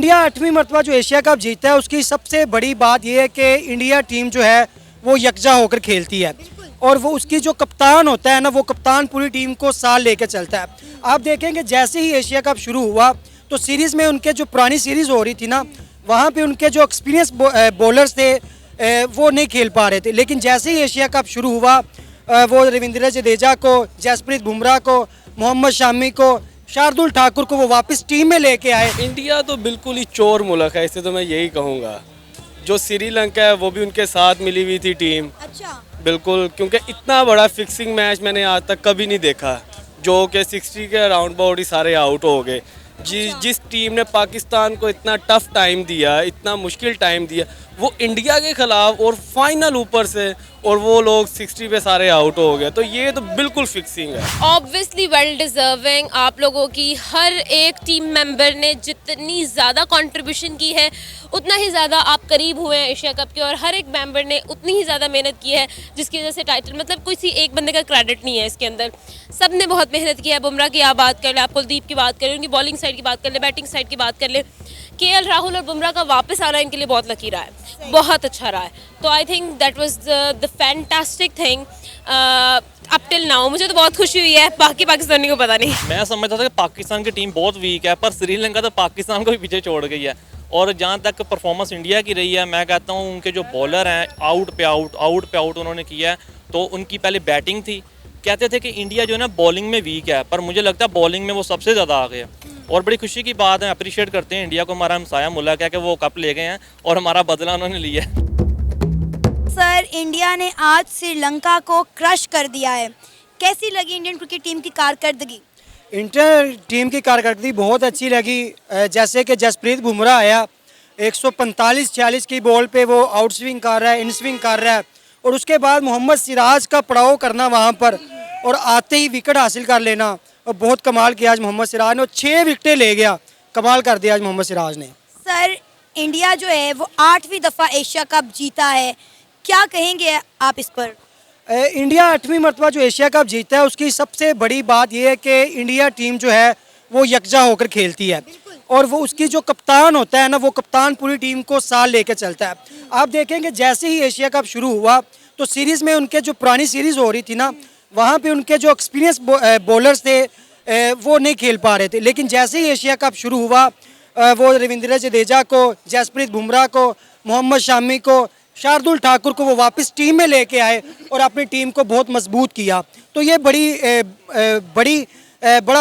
India 8वीं मरतबा जो एशिया कप जीता है उसकी सबसे बड़ी बात यह है कि इंडिया टीम जो है वो यकजा होकर खेलती है और वो उसकी जो कप्तान होता है ना वो कप्तान पूरी टीम को साथ लेकर चलता है। आप देखेंगे जैसे ही एशिया कप शुरू हुआ तो सीरीज़ में उनके जो पुरानी सीरीज़ हो रही थी ना वहाँ पे उनके जो एक्सपीरियंस बॉलर्स थे वो नहीं खेल पा रहे थे, लेकिन जैसे ही एशिया कप शुरू हुआ वो रविंद्र जडेजा को, जसप्रीत बुमराह को, मोहम्मद शामी को, शार्दुल ठाकुर को वो वापस टीम में लेके आए। इंडिया तो बिल्कुल ही चोर मुल्क है, इसे तो मैं यही कहूँगा। जो श्रीलंका है वो भी उनके साथ मिली हुई थी टीम। अच्छा, बिल्कुल, क्योंकि इतना बड़ा फिक्सिंग मैच मैंने आज तक कभी नहीं देखा, जो कि 60 के राउंड बाउंड ही सारे आउट हो गए। जिस टीम ने पाकिस्तान को इतना टफ टाइम दिया, इतना मुश्किल टाइम दिया, वो इंडिया के खिलाफ और फाइनल ऊपर से, और वो लोग 60 पे सारे आउट हो गए, तो ये तो बिल्कुल फिक्सिंग है। Obviously well deserving. आप लोगों की हर एक टीम मेंबर ने जितनी ज़्यादा कंट्रीब्यूशन की है उतना ही ज़्यादा आप करीब हुए हैं एशिया कप के, और हर एक मेंबर ने उतनी ही ज़्यादा मेहनत की है जिसकी वजह से टाइटल, मतलब किसी एक बंदे का क्रेडिट नहीं है इसके अंदर, सब ने बहुत मेहनत की है। बुमराह की आप बात कर ले, आप कुलदीप की बात कर ले, उनकी बॉलिंग साइड की बात कर ले, बैटिंग साइड की बात कर ले, केएल राहुल और बुमराह का वापस आना इनके लिए बहुत लकी रहा है, बहुत अच्छा रहा है। तो I think that was the fantastic thing up till now. मुझे तो बहुत खुशी हुई है, बाकी पाकिस्तानी को पता नहीं। मैं समझता था कि पाकिस्तान की टीम बहुत वीक है, पर श्रीलंका तो पाकिस्तान को भी पीछे छोड़ गई है। और जहाँ तक परफॉर्मेंस इंडिया की रही है, मैं कहता हूँ उनके जो बॉलर हैं आउट पे आउट उन्होंने किया है। तो उनकी पहले बैटिंग थी, कहते थे कि इंडिया जो है ना बॉलिंग में वीक है, पर मुझे लगता है बॉलिंग में वो सबसे ज़्यादा आ गए। और बड़ी खुशी की बात है, अप्रिशिएट करते हैं इंडिया को, हमारा हमसाया मुल्क है कि वो कप ले गए हैं और हमारा बदला उन्होंने लिया है। सर इंडिया ने आज श्रीलंका को क्रश कर दिया है, कैसी लगी इंडियन क्रिकेट टीम की कारकर्दगी? इंटर टीम की कारकर्दगी बहुत अच्छी लगी। जैसे कि जसप्रीत बुमराह आया, 145-46 की बॉल पे वो आउट स्विंग कर रहा है, इन स्विंग कर रहा है, और उसके बाद मोहम्मद सिराज का पड़ाव करना वहाँ पर और आते ही विकेट हासिल कर लेना, और बहुत कमाल किया आज मोहम्मद सिराज ने, और 6 विकेटें ले गया, कमाल कर दिया आज मोहम्मद सिराज ने। सर इंडिया जो है वो 8वीं दफ़ा एशिया कप जीता है, क्या कहेंगे आप इस पर? इंडिया 8वीं मरतबा जो एशिया कप जीता है उसकी सबसे बड़ी बात यह है कि इंडिया टीम जो है वो यकजा होकर खेलती है और वो उसकी जो कप्तान होता है ना वो कप्तान पूरी टीम को साथ लेकर चलता है। आप देखेंगे जैसे ही एशिया कप शुरू हुआ तो सीरीज़ में उनके जो पुरानी सीरीज़ हो रही थी ना वहाँ पे उनके जो एक्सपीरियंस बॉलर्स थे वो नहीं खेल पा रहे थे, लेकिन जैसे ही एशिया कप शुरू हुआ वो रविंद्र जडेजा को, जसप्रीत बुमराह को, मोहम्मद शामी को, शार्दुल ठाकुर को वो वापस टीम में लेके आए और अपनी टीम को बहुत मजबूत किया। तो ये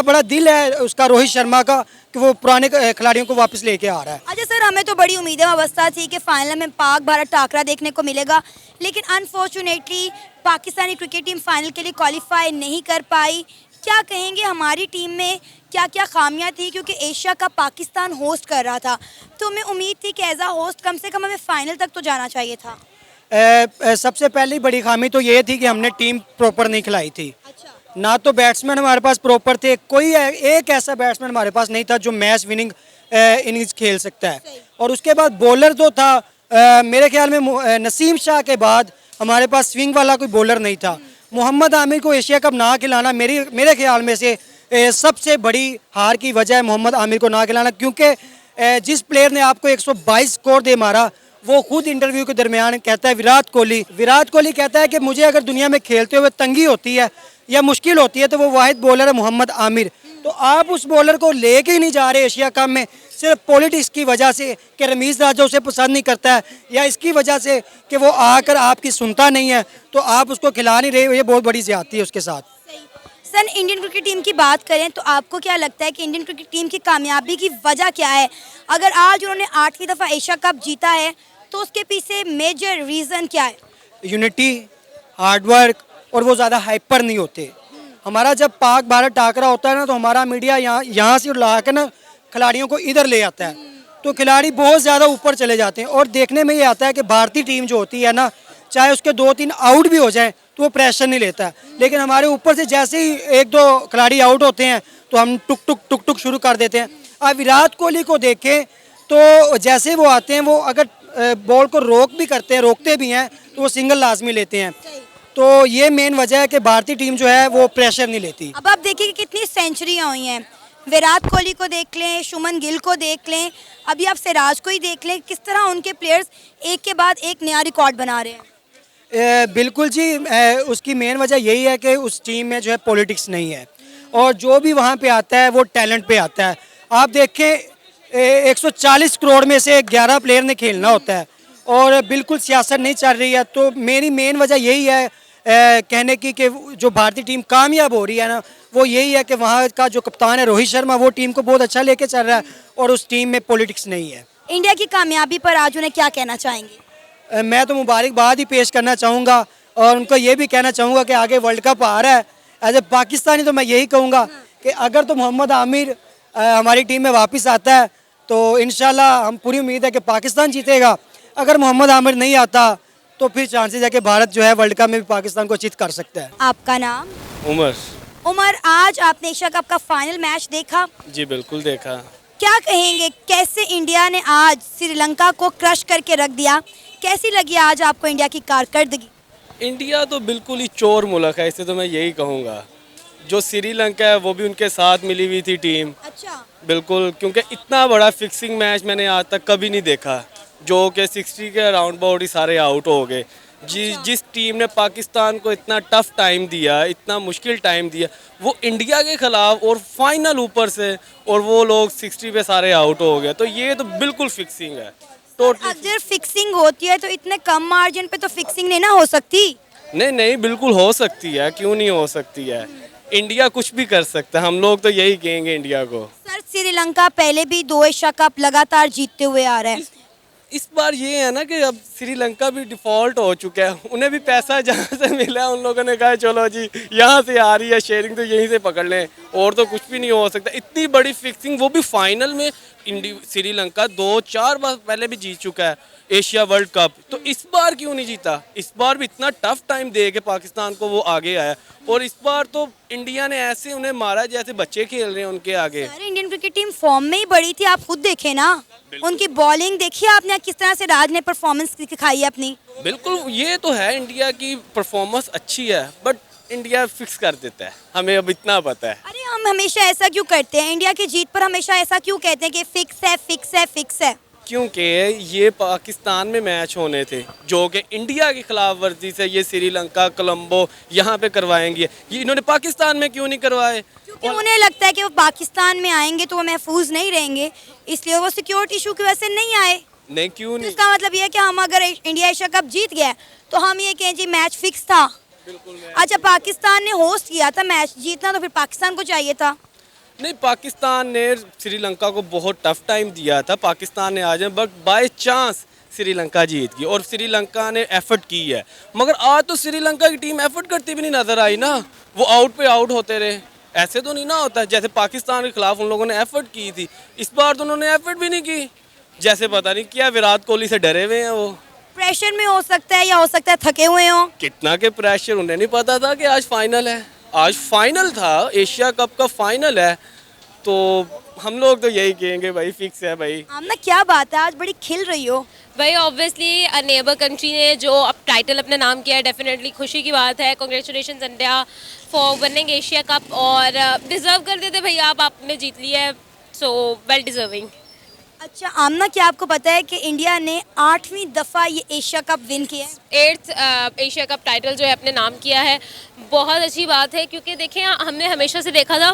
बड़ा दिल है उसका, रोहित शर्मा का, कि वो पुराने खिलाड़ियों को वापस लेके आ रहा है। अच्छा सर, हमें तो बड़ी उम्मीदें अवस्था थी कि फाइनल में पाक भारत टाकरा देखने को मिलेगा, लेकिन unfortunately Pakistani cricket team final के लिए क्वालिफाई नहीं कर पाई। क्या कहेंगे हमारी टीम में क्या क्या खामियां थी, क्योंकि एशिया का पाकिस्तान होस्ट कर रहा था, तो हमें उम्मीद थी कि एज अ होस्ट कम से कम हमें फाइनल तक तो जाना चाहिए था। सबसे पहली बड़ी खामी तो ये थी कि हमने टीम प्रॉपर नहीं खिलाई थी। अच्छा। ना तो बैट्समैन हमारे पास प्रॉपर थे, कोई एक ऐसा बैट्समैन हमारे पास नहीं था जो मैच विनिंग इनिंग्स खेल सकता है, और उसके बाद बॉलर तो था मेरे ख्याल में नसीम शाह के बाद हमारे पास स्विंग वाला कोई बॉलर नहीं था। मोहम्मद आमिर को एशिया कप ना खिलाना मेरे ख्याल में से सबसे बड़ी हार की वजह है, मोहम्मद आमिर को ना खिलाना, क्योंकि जिस प्लेयर ने आपको 122 स्कोर दे मारा वो खुद इंटरव्यू के दरमियान कहता है विराट कोहली कहता है कि मुझे अगर दुनिया में खेलते हुए तंगी होती है या मुश्किल होती है तो वो वाहिद बॉलर है मोहम्मद आमिर। तो आप उस बॉलर को लेके ही नहीं जा रहे एशिया कप में, सिर्फ पॉलिटिक्स की वजह से कि रमीज़ राजा उसे पसंद नहीं करता है, या इसकी वजह से कि वो आकर आपकी सुनता नहीं है, तो आप उसको खिला नहीं रहे, ये बहुत बड़ी ज़्यादती है उसके साथ। सर इंडियन क्रिकेट टीम की बात करें तो आपको क्या लगता है कि इंडियन क्रिकेट टीम की कामयाबी की वजह क्या है? अगर आज उन्होंने 8वीं दफ़ा एशिया कप जीता है तो उसके पीछे मेजर रीज़न क्या है? यूनिटी, हार्डवर्क, और वो ज़्यादा हाइपर नहीं होते। हमारा जब पाक भारत टाकरा होता है ना तो हमारा मीडिया यहाँ से ला के ना खिलाड़ियों को इधर ले आता है, तो खिलाड़ी बहुत ज़्यादा ऊपर चले जाते हैं, और देखने में ये आता है कि भारतीय टीम जो होती है ना चाहे उसके 2-3 आउट भी हो जाएं तो वो प्रेशर नहीं लेता है, लेकिन हमारे ऊपर से जैसे ही 1-2 खिलाड़ी आउट होते हैं तो हम टुक टुक शुरू कर देते हैं। अब विराट कोहली को देखें तो जैसे वो आते हैं वो अगर बॉल को रोकते भी हैं तो वो सिंगल लाजमी लेते हैं, तो ये मेन वजह है कि भारतीय टीम जो है वो प्रेशर नहीं लेती। अब आप देखिए कि कितनी सेंचुरियाँ हुई हैं, विराट कोहली को देख लें, शुभमन गिल को देख लें, अभी आप सिराज को ही देख लें, किस तरह उनके प्लेयर्स एक के बाद एक नया रिकॉर्ड बना रहे हैं। बिल्कुल जी, उसकी मेन वजह यही है कि उस टीम में जो है पॉलिटिक्स नहीं है और जो भी वहाँ पे आता है वो टैलेंट पे आता है। आप देखें 140 करोड़ में से 11 प्लेयर ने खेलना होता है और बिल्कुल सियासत नहीं चल रही है। तो मेरी मेन वजह यही है कहने की कि जो भारतीय टीम कामयाब हो रही है ना, वो यही है कि वहाँ का जो कप्तान है रोहित शर्मा, वो टीम को बहुत अच्छा लेके चल रहा है और उस टीम में पॉलिटिक्स नहीं है। इंडिया की कामयाबी पर आज उन्हें क्या कहना चाहेंगे? मैं तो मुबारकबाद ही पेश करना चाहूँगा और उनको ये भी कहना चाहूँगा कि आगे वर्ल्ड कप आ रहा है। एज ए पाकिस्तानी तो मैं यही कहूँगा कि अगर तो मोहम्मद आमिर हमारी टीम में वापस आता है तो इंशाल्लाह हम पूरी उम्मीद है कि पाकिस्तान जीतेगा। अगर मोहम्मद आमिर नहीं आता तो फिर चांसेस है कि भारत जो है वर्ल्ड कप में भी पाकिस्तान को चित कर सकता है। आपका नाम? उमर। उमर, आज आपने एशिया कप का फाइनल मैच देखा? जी बिल्कुल देखा। क्या कहेंगे, कैसे इंडिया ने आज श्रीलंका को क्रश करके रख दिया? कैसी लगी आज आपको इंडिया की कारकर्दगी? इंडिया तो बिल्कुल ही चोर मुल्क है, इसे तो मैं यही कहूँगा। जो श्रीलंका है वो भी उनके साथ मिली हुई थी टीम। अच्छा। बिल्कुल, क्योंकि इतना बड़ा फिक्सिंग मैच मैंने आज तक कभी नहीं देखा, जो कि 60 के अराउंड बाउंड ही सारे आउट हो गए। जिस टीम ने पाकिस्तान को इतना टफ टाइम दिया, इतना मुश्किल टाइम दिया, वो इंडिया के खिलाफ और फाइनल ऊपर से, और वो लोग 60 पे सारे आउट हो गए। तो ये तो बिल्कुल फिक्सिंग है, टोटली। अगर फिक्सिंग होती है तो इतने कम मार्जिन पे तो फिक्सिंग नहीं ना हो सकती? नहीं, बिल्कुल हो सकती है, क्यों नहीं हो सकती है। इंडिया कुछ भी कर सकता है, हम लोग तो यही कहेंगे इंडिया को। सर, श्रीलंका पहले भी 2 एशिया कप लगातार जीतते हुए आ रहा है। इस बार ये है ना कि अब श्रीलंका भी डिफॉल्ट हो चुका है, उन्हें भी पैसा जहाँ से मिला है उन लोगों ने कहा चलो जी यहाँ से आ रही है शेयरिंग तो यहीं से पकड़ लें, और तो कुछ भी नहीं हो सकता। इतनी बड़ी फिक्सिंग, वो भी फाइनल में। श्रीलंका 2-4 बार पहले भी जीत चुका है एशिया वर्ल्ड कप, तो इस बार क्यों नहीं जीता? इस बार भी इतना टफ टाइम दे के पाकिस्तान को वो आगे आया, और इस बार तो इंडिया ने ऐसे उन्हें मारा जैसे बच्चे खेल रहे हैं उनके आगे। Sir, Indian cricket team form में ही बड़ी थी, आप खुद देखें ना। उनकी बॉलिंग देखिए आपने, किस तरह से राज ने परफॉर्मेंस दिखाई है अपनी। बिल्कुल, ये तो है, इंडिया की परफॉर्मेंस अच्छी है, बट इंडिया फिक्स कर देता है, हमें अब इतना पता है। अरे हम हमेशा ऐसा क्यों करते हैं? इंडिया की जीत पर हमेशा ऐसा क्यों कहते हैं कि फिक्स है, फिक्स है, फिक्स है? क्योंकि ये पाकिस्तान में मैच होने थे जो कि इंडिया की खिलाफ वर्जी से ये श्रीलंका, कोलंबो यहाँ पे करवाएंगे, ये इन्होंने पाकिस्तान में क्यों नहीं करवाए? क्योंकि उन्हें लगता है कि वो पाकिस्तान में आएंगे तो वो महफूज नहीं रहेंगे, इसलिए वो सिक्योरिटी इशू की वजह से नहीं आए। नहीं, क्यों तो नहीं? इसका मतलब ये है कि हम अगर इंडिया एशिया कप जीत गया तो हम ये कहें जी मैच फिक्स था। अच्छा, पाकिस्तान ने होस्ट किया था मैच, जीतना तो फिर पाकिस्तान को चाहिए था। नहीं, पाकिस्तान ने श्रीलंका को बहुत टफ टाइम दिया था, पाकिस्तान ने आज, बट बाय चांस श्रीलंका जीत गई और श्रीलंका ने एफर्ट की है। मगर आज तो श्रीलंका की टीम एफर्ट करती भी नहीं नजर आई ना, वो आउट पे आउट होते रहे। ऐसे तो नहीं ना होता, जैसे पाकिस्तान के खिलाफ उन लोगों ने एफर्ट की थी, इस बार तो उन्होंने एफर्ट भी नहीं की, जैसे पता नहीं क्या विराट कोहली से डरे हुए हैं। वो प्रेशर में हो सकता है या हो सकता है थके हुए हो। कितना के प्रेशर, उन्हें नहीं पता था कि आज फाइनल है। आज फाइनल था, एशिया कप का फाइनल है, तो हम लोग तो यही कहेंगे भाई फिक्स है भाई। आमना, क्या बात है, आज बड़ी खिल रही हो। भाई ऑब्वियसली नेबर कंट्री ने जो अब टाइटल अपने नाम किया है, डेफिनेटली खुशी की बात है। Congratulations India for winning Asia cup, और डिजर्व करते थे भैया, आप आपने जीत लिया है, सो वेल डिजर्विंग। अच्छा आमना, क्या आपको पता है कि इंडिया ने 8वीं दफ़ा ये एशिया कप विन किया है? 8th एशिया कप टाइटल जो है अपने नाम किया है, बहुत अच्छी बात है। क्योंकि देखें, हमने हमेशा से देखा था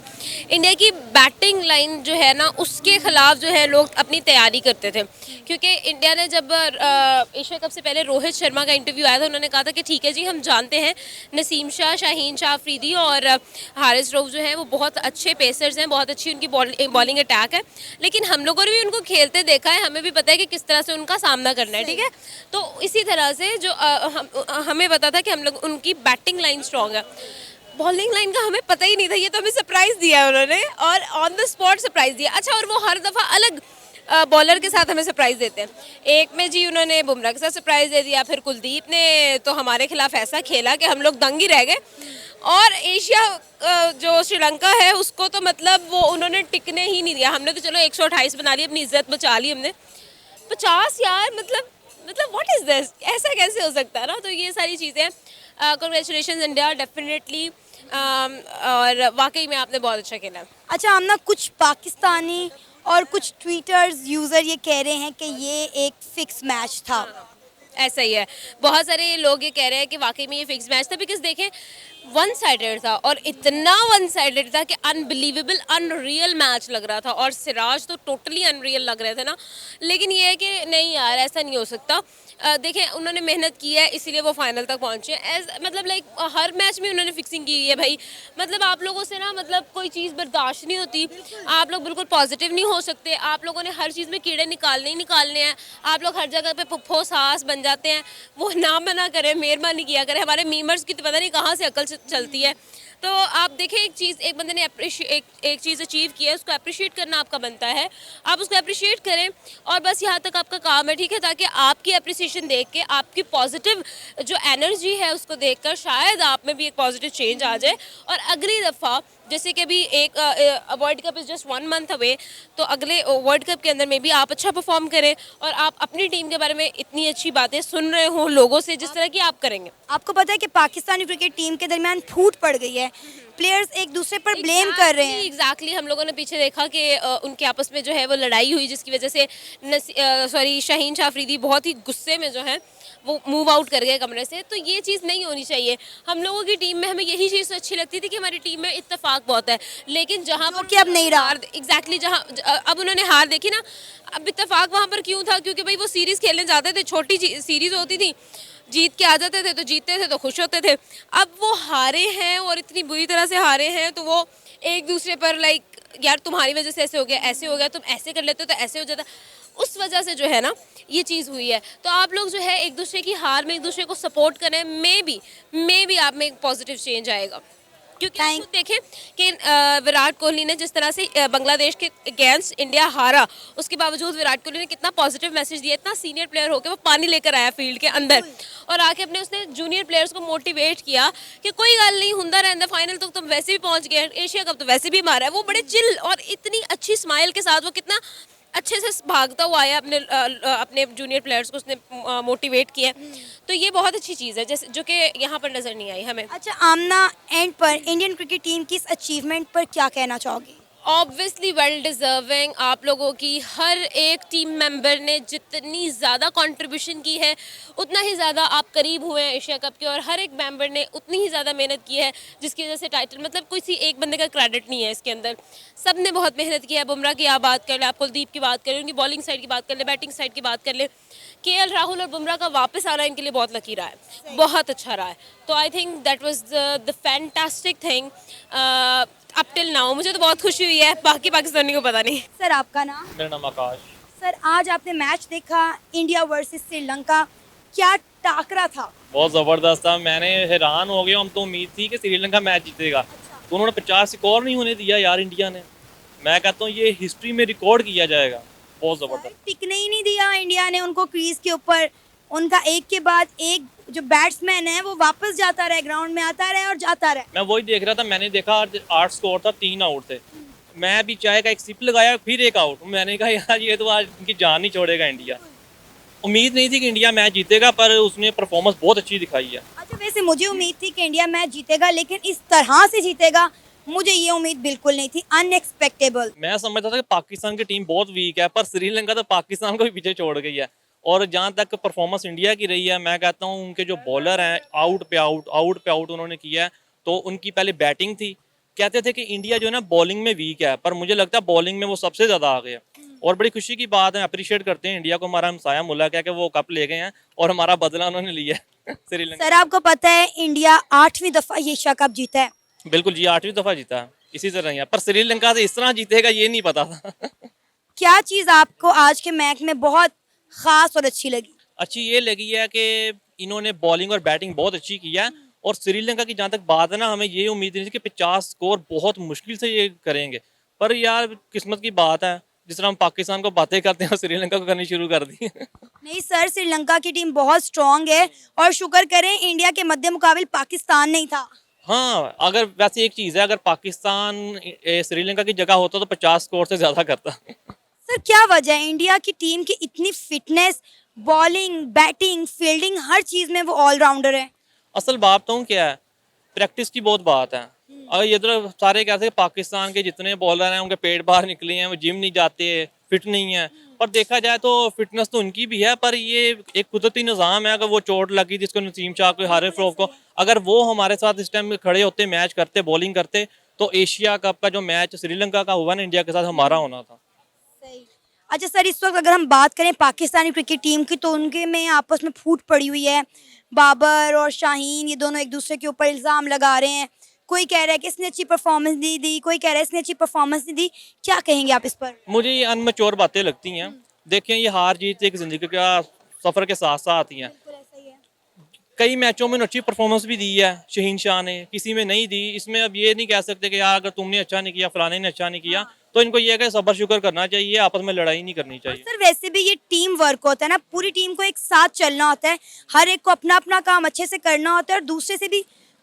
इंडिया की बैटिंग लाइन जो है ना, उसके खिलाफ जो है लोग अपनी तैयारी करते थे। क्योंकि इंडिया ने जब एशिया कप से पहले रोहित शर्मा का इंटरव्यू आया था, उन्होंने कहा था कि ठीक है जी, हम जानते हैं नसीम शाह, शाहीन शाह अफरीदी और हारिस रऊफ जो है वो बहुत अच्छे पेसर्स हैं, बहुत अच्छी उनकी बॉलिंग अटैक है, लेकिन हम लोगों ने भी उनको खेलते देखा है, हमें भी पता है कि किस तरह से उनका सामना करना है। ठीक है, तो इसी तरह से जो हमें पता था कि हम लोग उनकी बैटिंग लाइन स्ट्रॉन्ग है, बॉलिंग लाइन का हमें पता ही नहीं था। ये तो हमें सरप्राइज़ दिया है उन्होंने, और ऑन द स्पॉट सरप्राइज़ दिया। अच्छा, और वो हर दफ़ा अलग बॉलर के साथ हमें सरप्राइज़ देते हैं। एक में जी उन्होंने बुमराह के साथ सरप्राइज़ दे दिया, फिर कुलदीप ने तो हमारे खिलाफ ऐसा खेला कि हम लोग दंग ही रह गए। और एशिया जो श्रीलंका है उसको तो मतलब वो उन्होंने टिकने ही नहीं दिया। हमने तो चलो 128 बना ली, अपनी इज्जत बचा ली हमने। 50 यार, मतलब व्हाट इज़ दिस, ऐसा कैसे हो सकता है ना। तो ये सारी चीज़ें कांग्रेचुलेशन इंडिया, डेफिनेटली। और वाकई में आपने बहुत अच्छा खेला। अच्छा आमना, कुछ पाकिस्तानी और कुछ ट्विटर्स यूज़र ये कह रहे हैं कि ये एक फिक्स मैच था। ऐसा ही है, बहुत सारे लोग ये कह रहे हैं कि वाकई में ये फिक्स मैच था, बिकॉज देखें वन साइडेड था और इतना वन साइडेड था कि अनबिलीवेबल अनरियल मैच लग रहा था और सिराज तो टोटली अनरियल लग रहे थे ना। लेकिन ये है कि नहीं यार, ऐसा नहीं हो सकता। देखें उन्होंने मेहनत की है इसीलिए वो फाइनल तक पहुंचे। मतलब लाइक हर मैच में उन्होंने फिक्सिंग की है भाई। मतलब आप लोगों से ना मतलब कोई चीज़ बर्दाश्त नहीं होती, आप लोग बिल्कुल पॉजिटिव नहीं हो सकते, आप लोगों ने हर चीज़ में कीड़े निकालने ही निकालने हैं, आप लोग हर जगह पे पुप्पो सास बन जाते हैं। वो ना मना करें, मेहरबानी किया करें। हमारे मीमर्स की तो पता नहीं कहाँ से अकल चलती है। तो आप देखें एक चीज़, एक बंदे ने एक चीज़ अचीव की है, उसको अप्रिशिएट करना आपका बनता है, आप उसको अप्रिशिएट करें और बस यहाँ तक आपका काम है, ठीक है। ताकि आपकी अप्रिसिएशन देख के, आपकी पॉजिटिव जो एनर्जी है उसको देखकर शायद आप में भी एक पॉजिटिव चेंज आ जाए और अगली दफ़ा जैसे कि अभी एक world cup is just 1 month away, तो अगले वर्ल्ड कप के अंदर में भी आप अच्छा परफॉर्म करें और आप अपनी टीम के बारे में इतनी अच्छी बातें सुन रहे हो लोगों से जिस तरह की आप करेंगे। आपको पता है कि पाकिस्तानी क्रिकेट टीम के दरमियान फूट पड़ गई है, प्लेयर्स एक दूसरे पर ब्लेम कर रहे हैं। एग्जैक्टली हम लोगों ने पीछे देखा कि उनके आपस में जो है वो लड़ाई हुई, जिसकी वजह से शाहीन शाह अफरीदी बहुत ही गुस्से में जो है वो मूव आउट कर गए कमरे से। तो ये चीज़ नहीं होनी चाहिए। हम लोगों की टीम में हमें यही चीज़ अच्छी लगती थी कि हमारी टीम में इत्तेफाक बहुत है, लेकिन जहाँ पर कि अब नहीं रहा। एग्जैक्टली जहाँ अब उन्होंने हार देखी ना, अब इत्तेफाक वहाँ पर क्यों था? क्योंकि भाई वो सीरीज़ खेलने जाते थे, छोटी सीरीज़ होती थी, जीत के आ जाते थे तो जीतते थे तो खुश होते थे। अब वो हारे हैं और इतनी बुरी तरह से हारे हैं तो वो एक दूसरे पर लाइक यार तुम्हारी वजह से ऐसे हो गया, ऐसे हो गया, तुम ऐसे कर लेते हो तो ऐसे हो जाता। उस वजह से जो है ना ये चीज़ हुई है। तो आप लोग जो है एक दूसरे की हार में एक दूसरे को सपोर्ट करें, मे बी आप में एक पॉजिटिव चेंज आएगा। क्योंकि आप खुद देखें कि विराट कोहली ने जिस तरह से बांग्लादेश के अगेंस्ट इंडिया हारा, उसके बावजूद विराट कोहली ने कितना पॉजिटिव मैसेज दिया। इतना सीनियर प्लेयर होकर वो पानी लेकर आया फील्ड के अंदर और आके अपने उसने जूनियर प्लेयर्स को मोटिवेट किया कि कोई गल नहीं, हुंदा रहता, फाइनल तक तुम वैसे भी पहुंच गए, एशिया कप तो वैसे भी मारा है। वो बड़े चिल और इतनी अच्छी स्माइल के साथ वो कितना अच्छे से भागता हुआ आया, अपने जूनियर प्लेयर्स को उसने मोटिवेट किया। तो ये बहुत अच्छी चीज़ है जैसे जो कि यहाँ पर नज़र नहीं आई हमें। अच्छा आमना, एंड पर इंडियन क्रिकेट टीम की इस अचीवमेंट पर क्या कहना चाहोगी? Obviously well deserving. आप लोगों की हर एक टीम मेंबर ने जितनी ज़्यादा कंट्रीब्यूशन की है उतना ही ज़्यादा आप करीब हुए हैं एशिया कप के, और हर एक मेंबर ने उतनी ही ज़्यादा मेहनत की है जिसकी वजह से टाइटल, मतलब किसी एक बंदे का क्रेडिट नहीं है इसके अंदर, सब ने बहुत मेहनत की है। बुमराह की आप बात कर ले, आप कुलदीप की बात कर ले, उनकी बॉलिंग साइड की बात कर ले, बैटिंग साइड की बात कर ले, केएल राहुल और बुमराह का वापस आना इनके लिए बहुत लकी रहा है, बहुत अच्छा रहा है। तो I think that was the fantastic thing up till now. मुझे तो बहुत खुशी हुई है, बाकी पाकिस्तानी को पता नहीं। सर आपका नाम? मेरा नाम आकाश। सर आज आपने मैच देखा इंडिया वर्सेस श्रीलंका, क्या टाकरा था? बहुत ज़बरदस्त था, मैंने हैरान हो गया। हम तो उम्मीद थी कि श्रीलंका मैच जीतेगा, तो उन्होंने 50 स्कोर नहीं होने दिया यार इंडिया ने। मैं कहता हूँ ये हिस्ट्री में रिकॉर्ड किया जाएगा, बहुत ज़बरदस्त। टिकने ही नहीं दिया इंडिया ने उनको क्रीज के ऊपर। उनका एक के बाद एक जो बैट्समैन है वो वापस जाता रहे, ग्राउंड में आता रहे और जाता रहे। मैं वही देख रहा था, मैंने देखा 8 स्कोर था, 3 आउट थे। मैं भी चाय का एक सिप लगाया, फिर एक आउट। मैंने कहा यार ये तो आज इनकी जान नहीं छोड़ेगा इंडिया। उम्मीद नहीं थी कि इंडिया मैच जीतेगा, पर उसने परफॉर्मेंस बहुत अच्छी दिखाई है। अच्छा वैसे मुझे उम्मीद थी कि इंडिया मैच जीतेगा, लेकिन इस तरह से जीतेगा मुझे ये उम्मीद बिल्कुल नहीं थी, अनएक्सपेक्टेबल। मैं समझता था कि पाकिस्तान की टीम बहुत वीक है, पर श्रीलंका तो पाकिस्तान को भी पीछे छोड़ गई है। और जहाँ तक परफॉर्मेंस इंडिया की रही है, मैं कहता हूँ उनके जो बॉलर हैं आउट पे आउट उन्होंने किया है। तो उनकी पहले बैटिंग थी, कहते थे कि इंडिया जो है ना बॉलिंग में वीक है, पर मुझे लगता है बॉलिंग में वो सबसे ज़्यादा आ गया। और बड़ी खुशी की बात है, अप्रिशिएट करते हैं इंडिया को, हमारा हमसाया मुल्क है कि वो कप ले गए हैं और हमारा बदला उन्होंने लिया है श्रीलंका। सर आपको पता है इंडिया 8वीं दफा एशिया कप जीता है? बिल्कुल जी, 8वीं दफ़ा जीता है, इसी तरह ही है, पर श्रीलंका से इस तरह जीतेगा ये नहीं पता था क्या चीज़ आपको आज के मैच में बहुत खास और अच्छी लगी? अच्छी ये लगी है कि इन्होंने बॉलिंग और बैटिंग बहुत अच्छी की है। और श्रीलंका की जहाँ तक बात है ना, हमें ये उम्मीद नहीं थी कि 50 स्कोर बहुत मुश्किल से ये करेंगे, पर यार किस्मत की बात है, जिस तरह हम पाकिस्तान को बातें करते हैं श्रीलंका को करनी शुरू कर दी नहीं सर, श्रीलंका की टीम बहुत स्ट्रांग है और शुक्र करें इंडिया के मध्य मुकाबिल पाकिस्तान नहीं था। हाँ, अगर वैसे एक चीज़ है, अगर पाकिस्तान श्रीलंका की जगह होता तो 50 स्कोर से ज़्यादा करता सर क्या वजह है इंडिया की टीम की इतनी फिटनेस, बॉलिंग, बैटिंग, फील्डिंग, हर चीज़ में वो ऑलराउंडर है? असल बात तो क्या है, प्रैक्टिस की बहुत बात है। और ये तो सारे कहते हैं पाकिस्तान के जितने बॉलर हैं उनके पेट बाहर निकले हैं, वो जिम नहीं जाते, फिट नहीं है। पर देखा जाए तो फिटनेस तो उनकी भी है, पर ये एक कुदरती निज़ाम है। अगर वो चोट लगी जिसको नसीम शाह को, हारिस रऊफ को, अगर वो हमारे साथ इस टाइम खड़े होते, मैच करते, बॉलिंग करते, तो एशिया कप का जो मैच श्रीलंका का हुआ ना इंडिया के साथ, हमारा होना था। अच्छा सर, इस वक्त अगर हम बात करें पाकिस्तानी क्रिकेट टीम की तो उनके में आपस में फूट पड़ी हुई है। बाबर और शाहीन ये दोनों एक दूसरे के ऊपर इल्ज़ाम लगा रहे हैं। कोई कह रहा है कि इसने अच्छी परफॉर्मेंस नहीं दी, कोई कह रहा है इसने अच्छी परफॉर्मेंस नहीं दी। क्या कहेंगे आप इस पर? मुझे ये अनमच्योर बातें लगती हैं। देखें, ये हार जीत एक ज़िंदगी का सफ़र के साथ साथ आती हैं। कई मैचों में अच्छी परफॉर्मेंस भी दी है शहीन शाह ने, किसी में नहीं दी। इसमें अब ये नहीं कह सकते कि यार अगर तुमने अच्छा नहीं किया, फलाने ने अच्छा नहीं किया, तो इनको ये है कि सब्र शुक्र करना चाहिए, आपस में लड़ाई नहीं करनी चाहिए। सर वैसे भी ये टीम वर्क होता है ना, पूरी टीम को एक साथ चलना होता है, हर एक को अपना अपना काम अच्छे से करना होता है और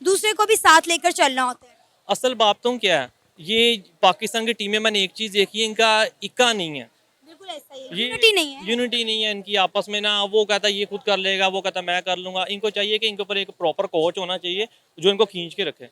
दूसरे को भी साथ लेकर चलना होता है। असल बात तो क्या है, ये पाकिस्तान की टीमें, मैंने एक चीज़ देखी है, इनका इक्का नहीं है। बिल्कुल ऐसा ही है, ये यूनिटी नहीं है। यूनिटी नहीं है इनकी आपस में ना। वो कहता है ये खुद कर लेगा, वो कहता है मैं कर लूंगा। इनको चाहिए कि इनके ऊपर एक प्रॉपर कोच होना चाहिए जो इनको खींच के रखे।